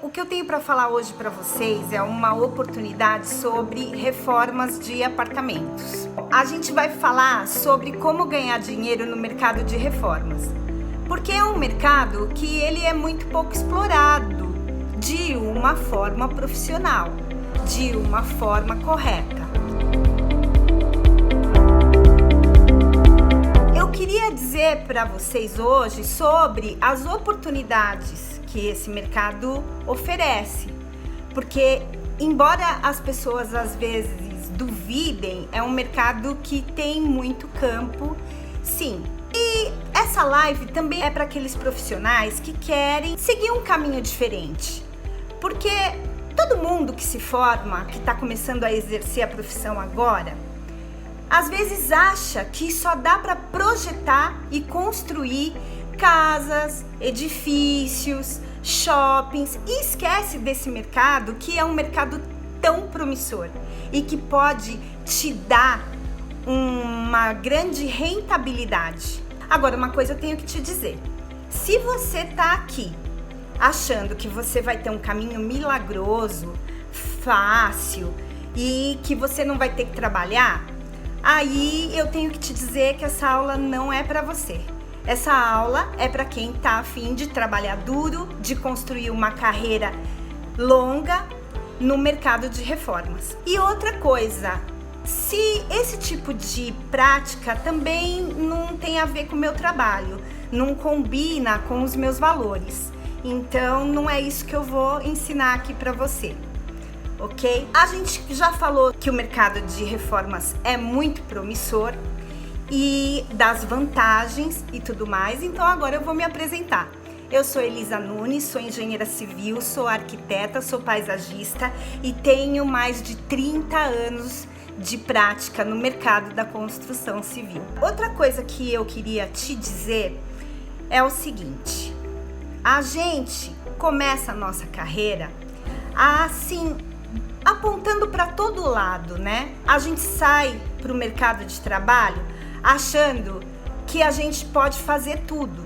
O que eu tenho para falar hoje para vocês é uma oportunidade sobre reformas de apartamentos. A gente vai falar sobre como ganhar dinheiro no mercado de reformas, porque é um mercado que ele é muito pouco explorado de uma forma profissional, de uma forma correta. Eu queria dizer para vocês hoje sobre as oportunidades que esse mercado oferece, porque embora as pessoas às vezes duvidem, é um mercado que tem muito campo, sim. E essa live também é para aqueles profissionais que querem seguir um caminho diferente, porque todo mundo que se forma, que está começando a exercer a profissão agora, às vezes acha que só dá para projetar e construir casas, edifícios, shoppings e esquece desse mercado que é um mercado tão promissor e que pode te dar uma grande rentabilidade. Agora, uma coisa eu tenho que te dizer: se você tá aqui achando que você vai ter um caminho milagroso, fácil e que você não vai ter que trabalhar, aí eu tenho que te dizer que essa aula não é para você. Essa aula é para quem está a fim de trabalhar duro, de construir uma carreira longa no mercado de reformas. E outra coisa, se esse tipo de prática também não tem a ver com o meu trabalho, não combina com os meus valores, então não é isso que eu vou ensinar aqui para você, ok? A gente já falou que o mercado de reformas é muito promissor e das vantagens e tudo mais, então agora eu vou me apresentar. Eu sou Elisa Nunes, sou engenheira civil, sou arquiteta, sou paisagista e tenho mais de 30 anos de prática no mercado da construção civil. Outra coisa que eu queria te dizer é o seguinte: a gente começa a nossa carreira assim, apontando para todo lado, né? A gente sai para o mercado de trabalho achando que a gente pode fazer tudo,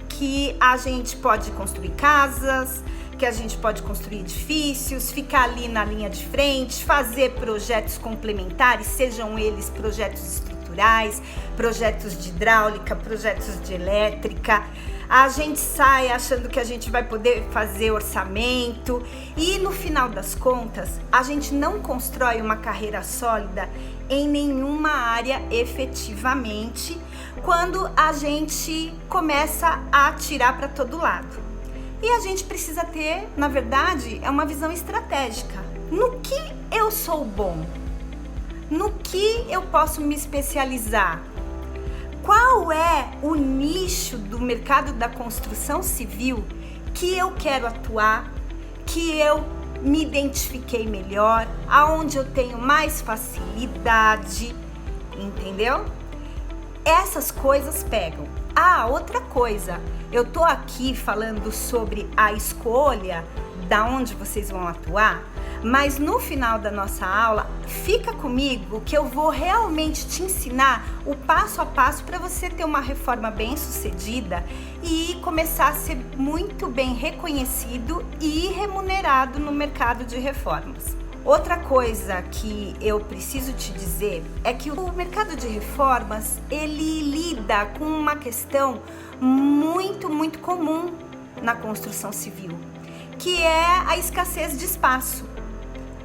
que a gente pode construir casas, que a gente pode construir edifícios, ficar ali na linha de frente, fazer projetos complementares, sejam eles projetos estruturais, projetos de hidráulica, projetos de elétrica. A gente sai achando que a gente vai poder fazer orçamento e no final das contas a gente não constrói uma carreira sólida em nenhuma área efetivamente quando a gente começa a atirar para todo lado. E a gente precisa ter, na verdade, é uma visão estratégica. No que eu sou bom? No que eu posso me especializar? Qual é o nicho do mercado da construção civil que eu quero atuar, que eu me identifiquei melhor, aonde eu tenho mais facilidade, entendeu? Essas coisas pegam. Ah, outra coisa, eu tô aqui falando sobre a escolha da onde vocês vão atuar, mas no final da nossa aula, fica comigo que eu vou realmente te ensinar o passo a passo para você ter uma reforma bem sucedida e começar a ser muito bem reconhecido e remunerado no mercado de reformas. Outra coisa que eu preciso te dizer é que o mercado de reformas, ele lida com uma questão muito comum na construção civil, que é a escassez de espaço.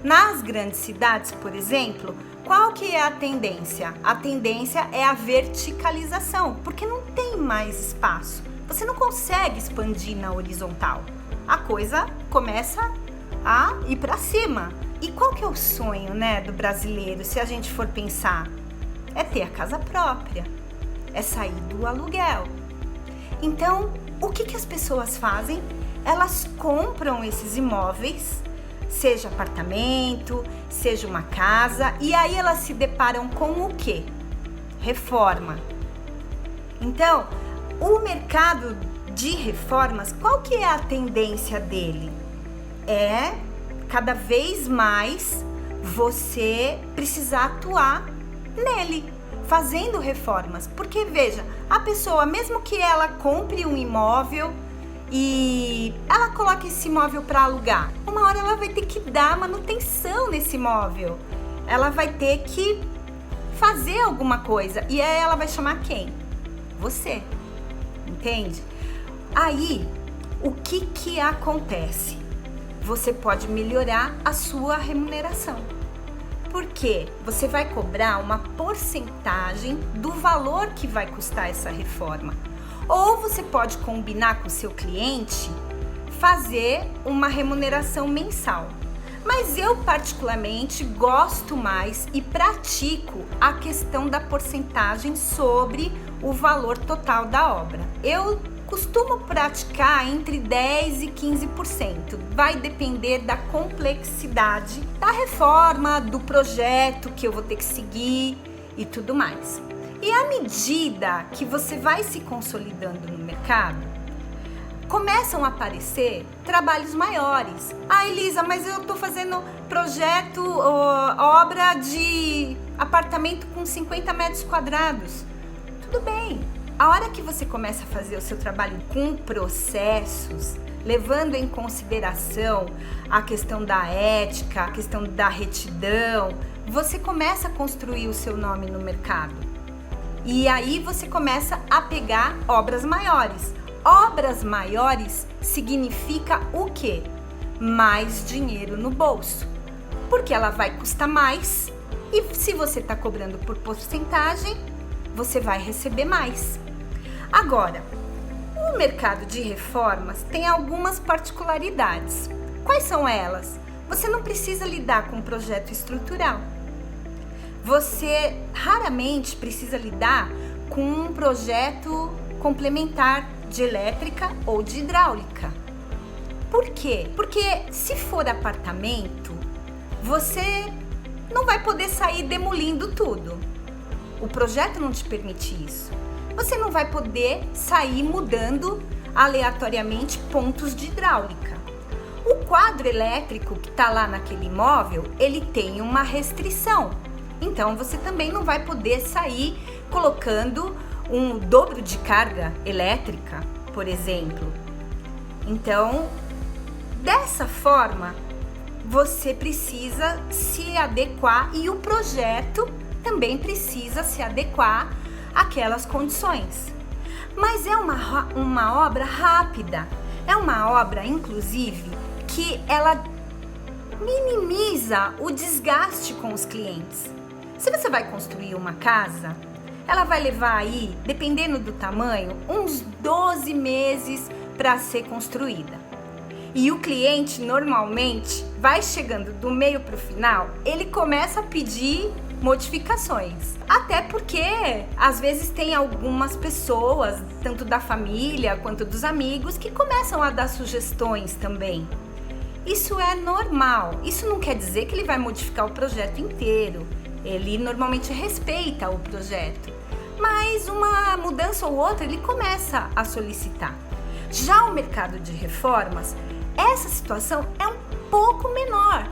Nas grandes cidades, por exemplo, qual que é a tendência? A tendência é a verticalização, porque não tem mais espaço. Você não consegue expandir na horizontal. A coisa começa a ir para cima. E qual que é o sonho, né, do brasileiro, se a gente for pensar? É ter a casa própria, é sair do aluguel. Então, o que as pessoas fazem? Elas compram esses imóveis, seja apartamento, seja uma casa, e aí elas se deparam com o quê? Reforma. Então, o mercado de reformas, qual que é a tendência dele? É cada vez mais você precisar atuar nele, fazendo reformas. Porque veja, a pessoa, mesmo que ela compre um imóvel e ela coloca esse imóvel para alugar. Uma hora ela vai ter que dar manutenção nesse imóvel. Ela vai ter que fazer alguma coisa. E aí ela vai chamar quem? Você. Entende? Aí, o que acontece? Você pode melhorar a sua remuneração. Porque você vai cobrar uma porcentagem do valor que vai custar essa reforma. Ou você pode combinar com o seu cliente fazer uma remuneração mensal. Mas eu particularmente gosto mais e pratico a questão da porcentagem sobre o valor total da obra. Eu costumo praticar entre 10% e 15%. Vai depender da complexidade da reforma, do projeto que eu vou ter que seguir e tudo mais. E à medida que você vai se consolidando no mercado, começam a aparecer trabalhos maiores. Ah, Elisa, mas eu tô fazendo projeto, obra de apartamento com 50 metros quadrados. Tudo bem. A hora que você começa a fazer o seu trabalho com processos, levando em consideração a questão da ética, a questão da retidão, você começa a construir o seu nome no mercado. E aí você começa a pegar obras maiores. Obras maiores significa o quê? Mais dinheiro no bolso. Porque ela vai custar mais e se você está cobrando por porcentagem, você vai receber mais. Agora, o mercado de reformas tem algumas particularidades. Quais são elas? Você não precisa lidar com projeto estrutural. Você raramente precisa lidar com um projeto complementar de elétrica ou de hidráulica. Por quê? Porque se for apartamento, você não vai poder sair demolindo tudo. O projeto não te permite isso. Você não vai poder sair mudando aleatoriamente pontos de hidráulica. O quadro elétrico que está lá naquele imóvel, ele tem uma restrição. Então, você também não vai poder sair colocando um dobro de carga elétrica, por exemplo. Então, dessa forma, você precisa se adequar e o projeto também precisa se adequar àquelas condições. Mas é uma obra rápida, é uma obra, inclusive, que ela minimiza o desgaste com os clientes. Se você vai construir uma casa, ela vai levar aí, dependendo do tamanho, uns 12 meses para ser construída. E o cliente normalmente vai chegando do meio para o final, ele começa a pedir modificações. Até porque às vezes tem algumas pessoas, tanto da família quanto dos amigos, que começam a dar sugestões também. Isso é normal. Isso não quer dizer que ele vai modificar o projeto inteiro. Ele normalmente respeita o projeto, mas uma mudança ou outra ele começa a solicitar. Já o mercado de reformas, essa situação é um pouco menor,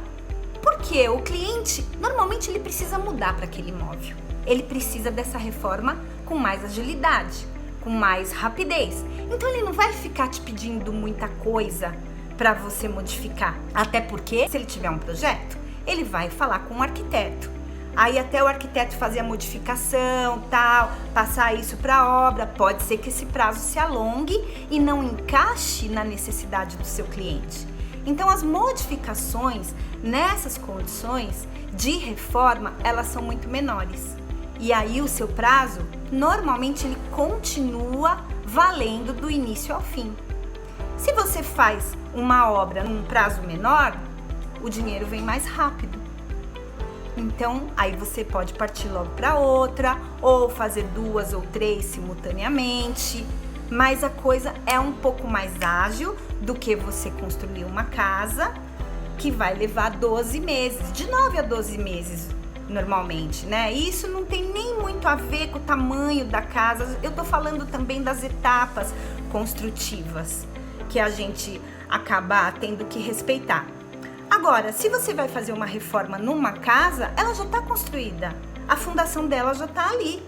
porque o cliente normalmente ele precisa mudar para aquele imóvel. Ele precisa dessa reforma com mais agilidade, com mais rapidez. Então ele não vai ficar te pedindo muita coisa para você modificar. Até porque se ele tiver um projeto, ele vai falar com o arquiteto. Aí até o arquiteto fazer a modificação, tal, passar isso para a obra, pode ser que esse prazo se alongue e não encaixe na necessidade do seu cliente. Então as modificações nessas condições de reforma, elas são muito menores. E aí o seu prazo, normalmente ele continua valendo do início ao fim. Se você faz uma obra num prazo menor, o dinheiro vem mais rápido. Então, aí você pode partir logo para outra, ou fazer 2 ou 3 simultaneamente, mas a coisa é um pouco mais ágil do que você construir uma casa que vai levar 12 meses, de 9 a 12 meses normalmente, né? E isso não tem nem muito a ver com o tamanho da casa, eu tô falando também das etapas construtivas que a gente acaba tendo que respeitar. Agora, se você vai fazer uma reforma numa casa, ela já está construída. A fundação dela já está ali.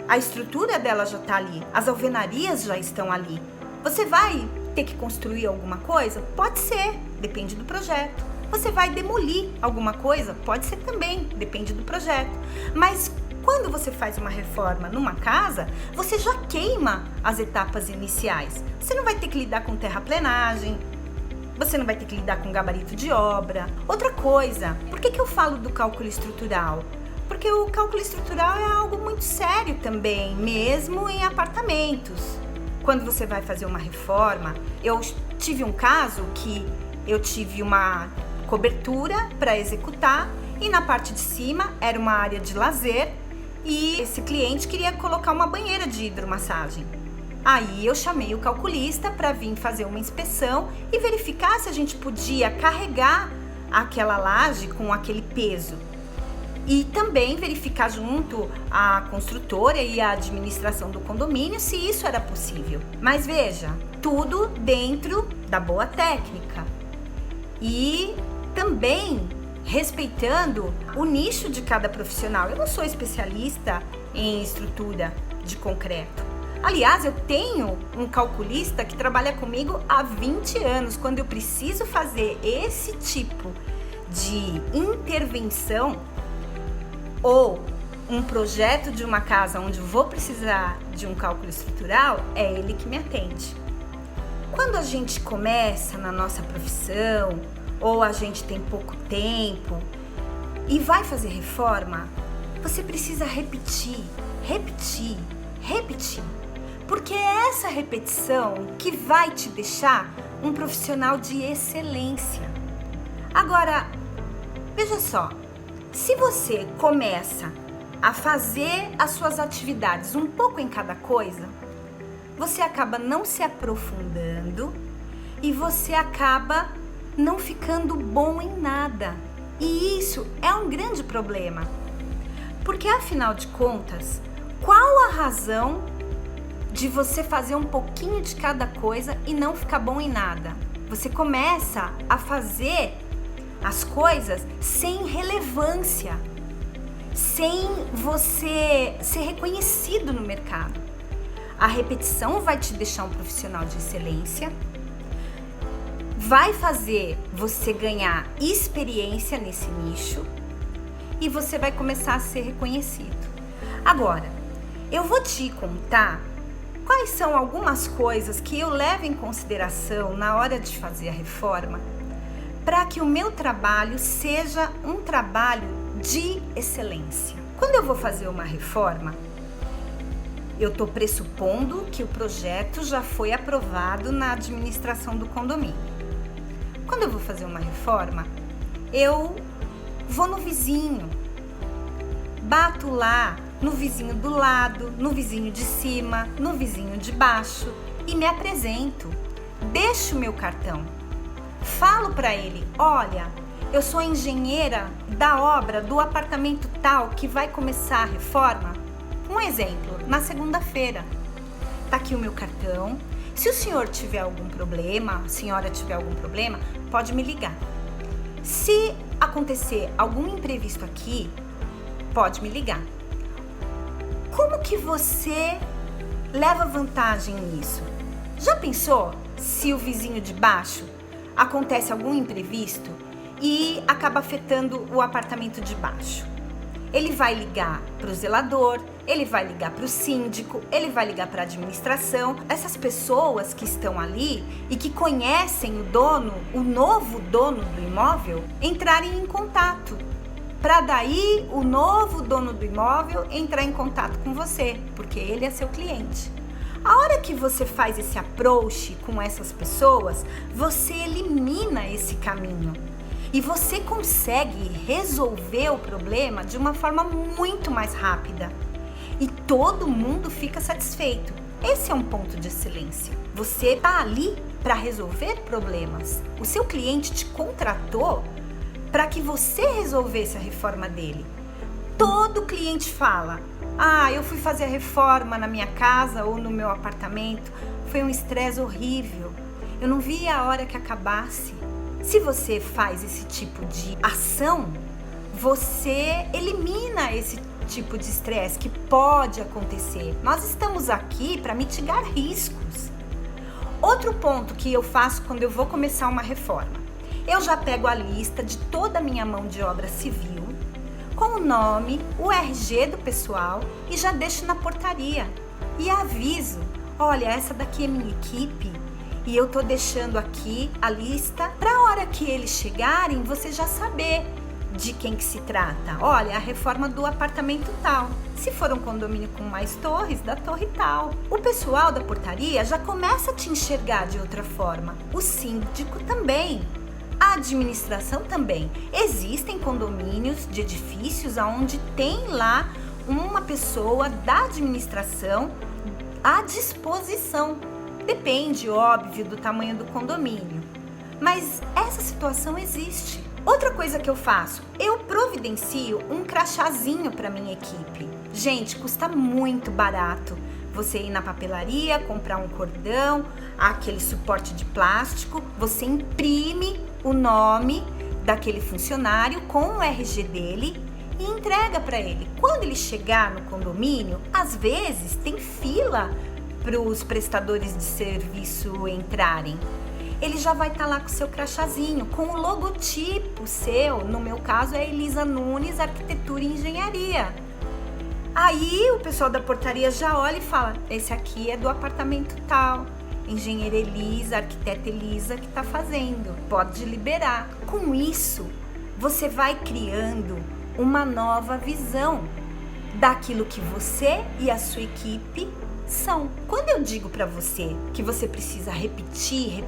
A estrutura dela já está ali. As alvenarias já estão ali. Você vai ter que construir alguma coisa? Pode ser, depende do projeto. Você vai demolir alguma coisa? Pode ser também, depende do projeto. Mas quando você faz uma reforma numa casa, você já queima as etapas iniciais. Você não vai ter que lidar com terraplenagem, você não vai ter que lidar com gabarito de obra. Outra coisa, por que eu falo do cálculo estrutural? Porque o cálculo estrutural é algo muito sério também, mesmo em apartamentos. Quando você vai fazer uma reforma, eu tive um caso que eu tive uma cobertura para executar e na parte de cima era uma área de lazer e esse cliente queria colocar uma banheira de hidromassagem. Aí eu chamei o calculista para vir fazer uma inspeção e verificar se a gente podia carregar aquela laje com aquele peso. E também verificar junto à construtora e à administração do condomínio se isso era possível. Mas veja, tudo dentro da boa técnica. E também respeitando o nicho de cada profissional. Eu não sou especialista em estrutura de concreto. Aliás, eu tenho um calculista que trabalha comigo há 20 anos. Quando eu preciso fazer esse tipo de intervenção ou um projeto de uma casa onde eu vou precisar de um cálculo estrutural, é ele que me atende. Quando a gente começa na nossa profissão ou a gente tem pouco tempo e vai fazer reforma, você precisa repetir, porque é essa repetição que vai te deixar um profissional de excelência. Agora, veja só, se você começa a fazer as suas atividades um pouco em cada coisa, você acaba não se aprofundando e você acaba não ficando bom em nada. E isso é um grande problema, porque afinal de contas, qual a razão de você fazer um pouquinho de cada coisa e não ficar bom em nada? Você começa a fazer as coisas sem relevância, sem você ser reconhecido no mercado. A repetição vai te deixar um profissional de excelência, vai fazer você ganhar experiência nesse nicho e você vai começar a ser reconhecido. Agora, eu vou te contar quais são algumas coisas que eu levo em consideração na hora de fazer a reforma para que o meu trabalho seja um trabalho de excelência. Quando eu vou fazer uma reforma, eu estou pressupondo que o projeto já foi aprovado na administração do condomínio. Quando eu vou fazer uma reforma, eu vou no vizinho, bato lá no vizinho do lado, no vizinho de cima, no vizinho de baixo e me apresento, deixo meu cartão, falo para ele: olha, eu sou engenheira da obra do apartamento tal que vai começar a reforma. Um exemplo, na segunda-feira, tá aqui o meu cartão. Se o senhor tiver algum problema, a senhora tiver algum problema, pode me ligar. Se acontecer algum imprevisto aqui, pode me ligar. Como que você leva vantagem nisso? Já pensou se o vizinho de baixo acontece algum imprevisto e acaba afetando o apartamento de baixo? Ele vai ligar para o zelador, ele vai ligar para o síndico, ele vai ligar para a administração. Essas pessoas que estão ali e que conhecem o dono, o novo dono do imóvel, entrarem em contato. Para daí o novo dono do imóvel entrar em contato com você, porque ele é seu cliente. A hora que você faz esse approach com essas pessoas, você elimina esse caminho. E você consegue resolver o problema de uma forma muito mais rápida. E todo mundo fica satisfeito. Esse é um ponto de excelência. Você está ali para resolver problemas. O seu cliente te contratou para que você resolvesse a reforma dele. Todo cliente fala: ah, eu fui fazer a reforma na minha casa ou no meu apartamento. Foi um estresse horrível. Eu não vi a hora que acabasse. Se você faz esse tipo de ação, você elimina esse tipo de estresse que pode acontecer. Nós estamos aqui para mitigar riscos. Outro ponto que eu faço quando eu vou começar uma reforma. Eu já pego a lista de toda a minha mão de obra civil, com o nome, o RG do pessoal e já deixo na portaria. E aviso, olha, essa daqui é minha equipe e eu tô deixando aqui a lista para a hora que eles chegarem você já saber de quem que se trata. Olha, a reforma do apartamento tal. Se for um condomínio com mais torres, da torre tal. O pessoal da portaria já começa a te enxergar de outra forma. O síndico também. A administração também. Existem condomínios de edifícios onde tem lá uma pessoa da administração à disposição. Depende, óbvio, do tamanho do condomínio. Mas essa situação existe. Outra coisa que eu faço, eu providencio um crachazinho para minha equipe. Gente, custa muito barato você ir na papelaria, comprar um cordão, aquele suporte de plástico, você imprime o nome daquele funcionário com o RG dele e entrega para ele. Quando ele chegar no condomínio, às vezes tem fila para os prestadores de serviço entrarem. Ele já vai estar lá com o seu crachazinho, com o logotipo seu, no meu caso é Elisa Nunes, Arquitetura e Engenharia. Aí o pessoal da portaria já olha e fala, esse aqui é do apartamento tal, engenheira Elisa, arquiteta Elisa que está fazendo, pode liberar. Com isso, você vai criando uma nova visão daquilo que você e a sua equipe são. Quando eu digo para você que você precisa repetir,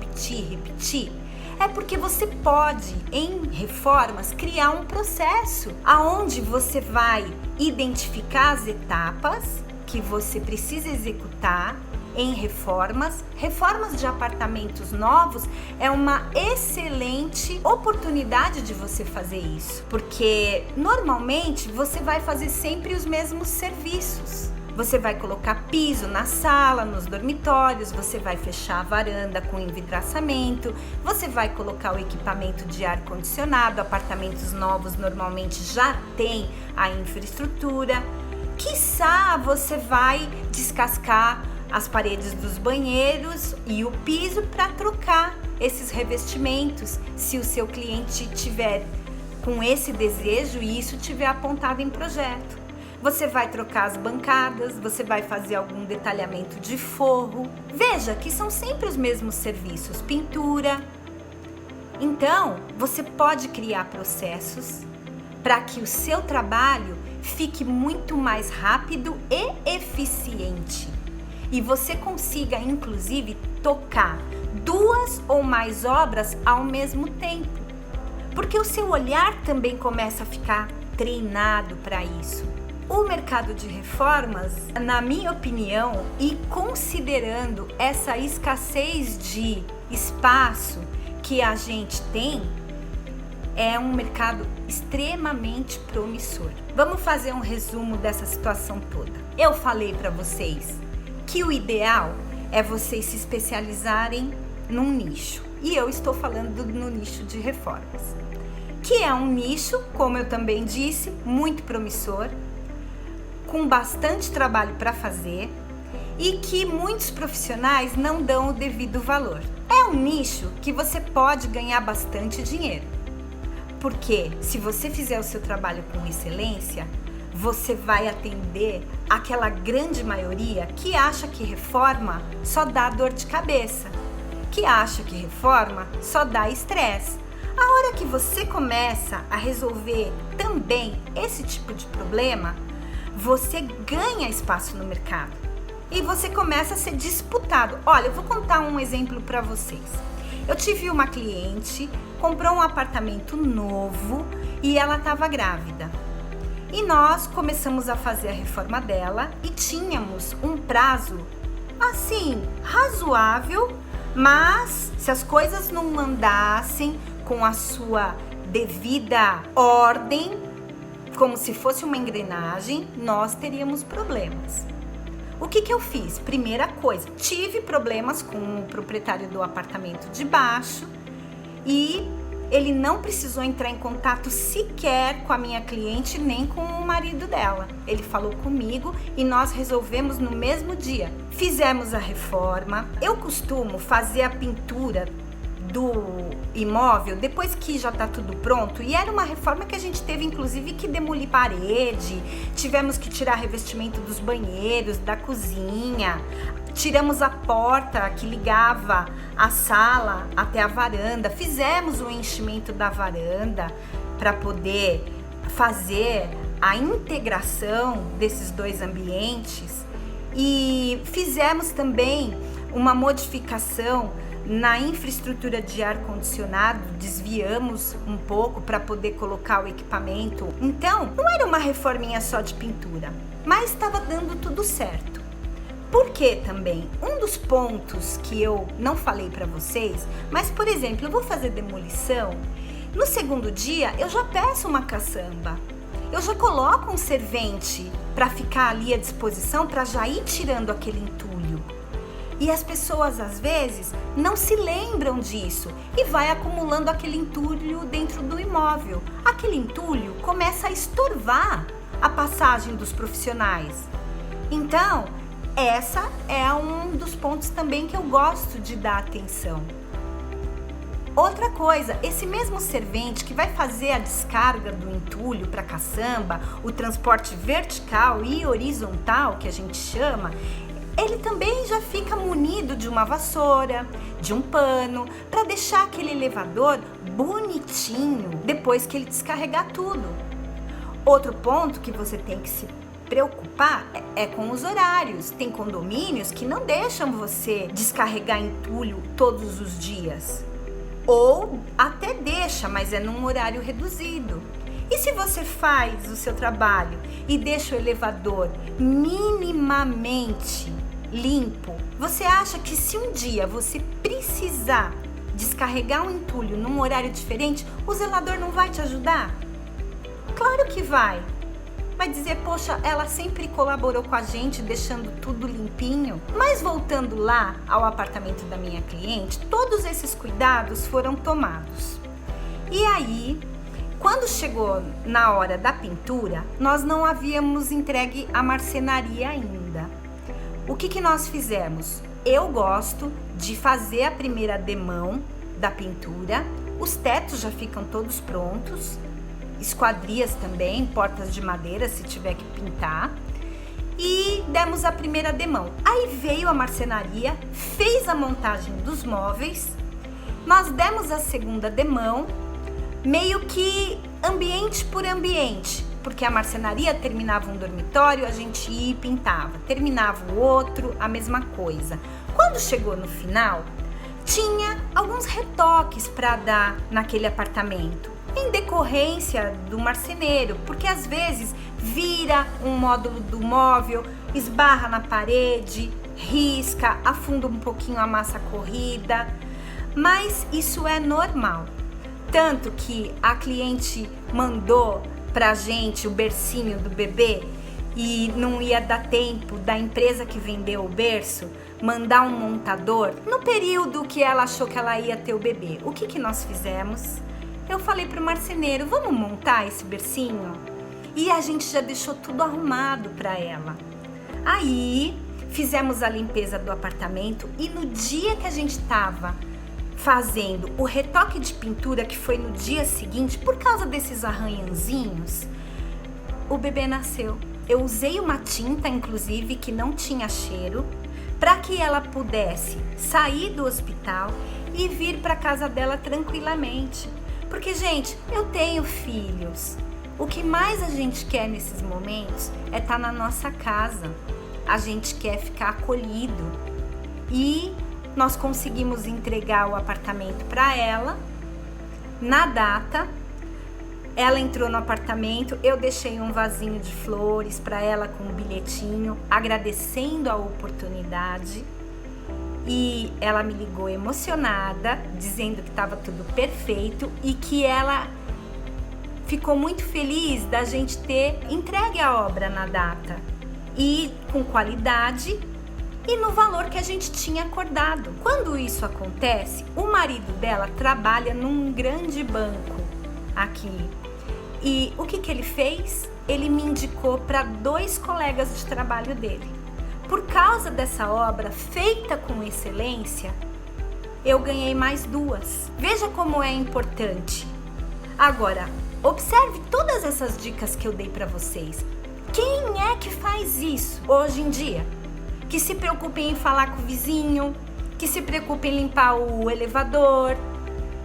é porque você pode, em reformas, criar um processo aonde você vai identificar as etapas que você precisa executar em reformas. Reformas de apartamentos novos é uma excelente oportunidade de você fazer isso, porque normalmente você vai fazer sempre os mesmos serviços. Você vai colocar piso na sala, nos dormitórios, você vai fechar a varanda com envidraçamento, você vai colocar o equipamento de ar-condicionado. Apartamentos novos normalmente já tem a infraestrutura. Quiçá você vai descascar as paredes dos banheiros e o piso para trocar esses revestimentos, se o seu cliente tiver com esse desejo e isso tiver apontado em projeto. Você vai trocar as bancadas, você vai fazer algum detalhamento de forro. Veja que são sempre os mesmos serviços, pintura. Então, você pode criar processos para que o seu trabalho fique muito mais rápido e eficiente. E você consiga, inclusive, tocar 2 ou mais obras ao mesmo tempo. Porque o seu olhar também começa a ficar treinado para isso. O mercado de reformas, na minha opinião, e considerando essa escassez de espaço que a gente tem, é um mercado extremamente promissor. Vamos fazer um resumo dessa situação toda. Eu falei para vocês que o ideal é vocês se especializarem num nicho. E eu estou falando no nicho de reformas, que é um nicho, como eu também disse, muito promissor, com bastante trabalho para fazer e que muitos profissionais não dão o devido valor. É um nicho que você pode ganhar bastante dinheiro, porque se você fizer o seu trabalho com excelência, você vai atender aquela grande maioria que acha que reforma só dá dor de cabeça, que acha que reforma só dá estresse. A hora que você começa a resolver também esse tipo de problema, você ganha espaço no mercado e você começa a ser disputado. Olha, eu vou contar um exemplo para vocês. Eu tive uma cliente, comprou um apartamento novo e ela estava grávida. E nós começamos a fazer a reforma dela e tínhamos um prazo, assim, razoável, mas se as coisas não andassem com a sua devida ordem, como se fosse uma engrenagem, nós teríamos problemas. O que eu fiz? Primeira coisa, tive problemas com o proprietário do apartamento de baixo e ele não precisou entrar em contato sequer com a minha cliente nem com o marido dela. Ele falou comigo e nós resolvemos no mesmo dia. Fizemos a reforma. Eu costumo fazer a pintura do imóvel depois que já tá tudo pronto, e era uma reforma que a gente teve inclusive que demolir parede, tivemos que tirar revestimento dos banheiros, da cozinha, tiramos a porta que ligava a sala até a varanda, fizemos o enchimento da varanda para poder fazer a integração desses dois ambientes, e fizemos também uma modificação na infraestrutura de ar-condicionado, desviamos um pouco para poder colocar o equipamento. Então, não era uma reforminha só de pintura, mas estava dando tudo certo. Por que também? Um dos pontos que eu não falei para vocês, mas por exemplo, eu vou fazer demolição, no segundo dia eu já peço uma caçamba, eu já coloco um servente para ficar ali à disposição para já ir tirando aquele entulho. E as pessoas às vezes não se lembram disso e vai acumulando aquele entulho dentro do imóvel. Aquele entulho começa a estorvar a passagem dos profissionais. Então, essa é um dos pontos também que eu gosto de dar atenção. Outra coisa, esse mesmo servente que vai fazer a descarga do entulho para a caçamba, o transporte vertical e horizontal que a gente chama, ele também já fica munido de uma vassoura, de um pano, para deixar aquele elevador bonitinho depois que ele descarregar tudo. Outro ponto que você tem que se preocupar é com os horários. Tem condomínios que não deixam você descarregar entulho todos os dias. Ou até deixa, mas é num horário reduzido. E se você faz o seu trabalho e deixa o elevador minimamente limpo, você acha que se um dia você precisar descarregar um entulho num horário diferente, o zelador não vai te ajudar? Claro que vai. Vai dizer, poxa, ela sempre colaborou com a gente, deixando tudo limpinho. Mas voltando lá ao apartamento da minha cliente, todos esses cuidados foram tomados. E aí, quando chegou na hora da pintura, nós não havíamos entregue a marcenaria ainda. O que nós fizemos? Eu gosto de fazer a primeira demão da pintura, os tetos já ficam todos prontos, esquadrias também, portas de madeira se tiver que pintar, e demos a primeira demão. Aí veio a marcenaria, fez a montagem dos móveis, nós demos a segunda demão, meio que ambiente por ambiente, porque a marcenaria terminava um dormitório, a gente ia e pintava, terminava o outro, a mesma coisa. Quando chegou no final, tinha alguns retoques para dar naquele apartamento, em decorrência do marceneiro, porque às vezes vira um módulo do móvel, esbarra na parede, risca, afunda um pouquinho a massa corrida, mas isso é normal. Tanto que a cliente mandou pra gente o bercinho do bebê e não ia dar tempo da empresa que vendeu o berço mandar um montador no período que ela achou que ela ia ter o bebê. O que nós fizemos? Eu falei pro marceneiro, vamos montar esse bercinho? E a gente já deixou tudo arrumado para ela. Aí fizemos a limpeza do apartamento e no dia que a gente tava fazendo o retoque de pintura, que foi no dia seguinte, por causa desses arranhãozinhos, o bebê nasceu. Eu usei uma tinta, inclusive, que não tinha cheiro, para que ela pudesse sair do hospital e vir para casa dela tranquilamente. Porque, gente, eu tenho filhos. O que mais a gente quer nesses momentos é estar na nossa casa. A gente quer ficar acolhido. E nós conseguimos entregar o apartamento para ela na data. Ela entrou no apartamento, eu deixei um vasinho de flores para ela com um bilhetinho, agradecendo a oportunidade. E ela me ligou emocionada, dizendo que estava tudo perfeito e que ela ficou muito feliz da gente ter entregue a obra na data e com qualidade e no valor que a gente tinha acordado. Quando isso acontece, o marido dela trabalha num grande banco aqui. E o que ele fez? Ele me indicou para 2 colegas de trabalho dele. Por causa dessa obra feita com excelência, eu ganhei mais 2. Veja como é importante. Agora, observe todas essas dicas que eu dei para vocês. Quem é que faz isso hoje em dia? Que se preocupe em falar com o vizinho, que se preocupe em limpar o elevador,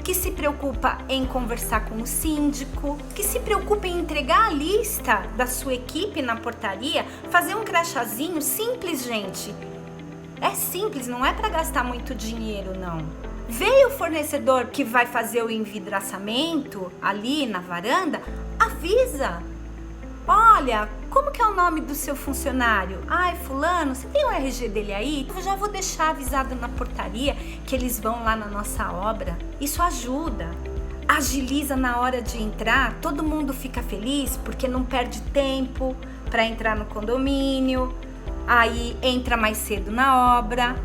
que se preocupa em conversar com o síndico, que se preocupa em entregar a lista da sua equipe na portaria, fazer um crachazinho simples, gente. É simples, não é para gastar muito dinheiro, não. Veio o fornecedor que vai fazer o envidraçamento ali na varanda, avisa. Olha, como que é o nome do seu funcionário? Ai, fulano, você tem o RG dele aí? Eu já vou deixar avisado na portaria que eles vão lá na nossa obra. Isso ajuda. Agiliza na hora de entrar, todo mundo fica feliz porque não perde tempo para entrar no condomínio. Aí entra mais cedo na obra.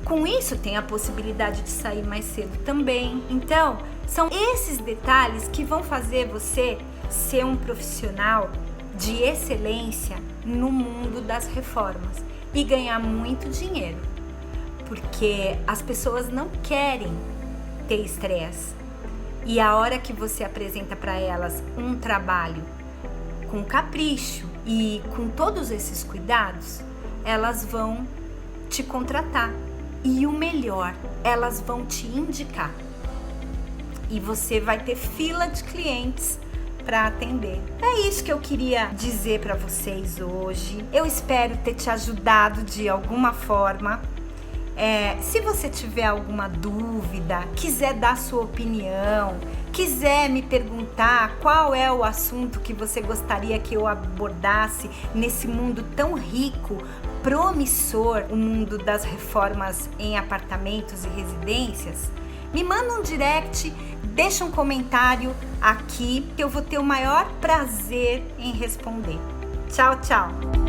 Com isso tem a possibilidade de sair mais cedo também. Então, são esses detalhes que vão fazer você ser um profissional de excelência no mundo das reformas e ganhar muito dinheiro, porque as pessoas não querem ter estresse, e a hora que você apresenta para elas um trabalho com capricho e com todos esses cuidados, elas vão te contratar, e o melhor, elas vão te indicar, e você vai ter fila de clientes para atender. É isso que eu queria dizer para vocês hoje. Eu espero ter te ajudado de alguma forma. Se você tiver alguma dúvida, quiser dar sua opinião, quiser me perguntar qual é o assunto que você gostaria que eu abordasse nesse mundo tão rico, promissor, o mundo das reformas em apartamentos e residências, me manda um direct, deixa um comentário aqui que eu vou ter o maior prazer em responder. Tchau, tchau!